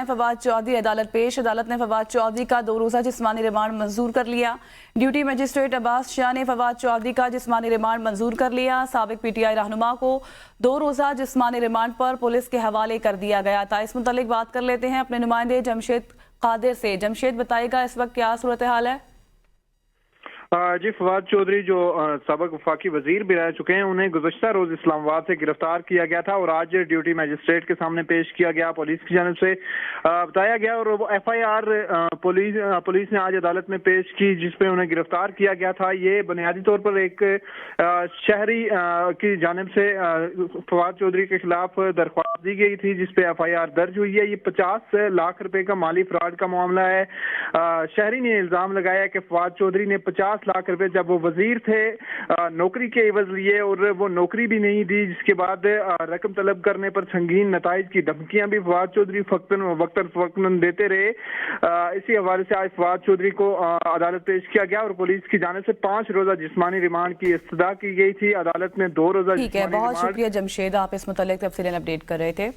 फवाद चौधरी अदालत पेश। अदालत ने फवाद चौधरी का 2 रोज़ा जिस्मानी रिमांड मंजूर कर लिया। ड्यूटी मजिस्ट्रेट अब्बास शाह ने फवाद चौधरी का जिस्मानी रिमांड मंजूर कर लिया। साबिक पीटीआई रहनुमा को 2 रोज़ा जिस्मानी रिमांड पर पुलिस के हवाले कर दिया गया था। इस मुतालिक बात कर लेते हैं अपने नुमाइंदे जमशेद कादिर से। जमशेद, बताइएगा इस वक्त क्या सूरत हाल है? जी, फवाद चौधरी जो सबक वफाकी वजीर भी रह चुके हैं, उन्हें गुज़श्ता रोज इस्लामाबाद से गिरफ्तार किया गया था और आज ड्यूटी मजिस्ट्रेट के सामने पेश किया गया। पुलिस की जानिब से बताया गया और वो FIR पुलिस ने आज अदालत में पेश की जिसपे उन्हें गिरफ्तार किया गया था। ये बुनियादी तौर पर एक शहरी की जानिब से फवाद चौधरी के खिलाफ दरख्वास्त दी गई थी जिसपे FIR दर्ज हुई है। ये 50 लाख रुपए का माली फ्रॉड का मामला है। शहरी ने इल्जाम लगाया कि फवाद चौधरी ने 50 लाख रुपए जब वो वजीर थे नौकरी के एवज लिए और वो नौकरी भी नहीं दी, जिसके बाद रकम तलब करने पर संगीन नताइज की धमकियां भी फवाद चौधरी वक्तन देते रहे। इसी हवाले से आज फवाद चौधरी को अदालत पेश किया गया और पुलिस की जानिब से 5 रोजा जिस्मानी रिमांड की इस्तदा की गई थी। अदालत ने 2 रोजा। ठीक है, बहुत शुक्रिया जमशेद, आप इस मुतालिक तफसीलन अपडेट कर रहे थे।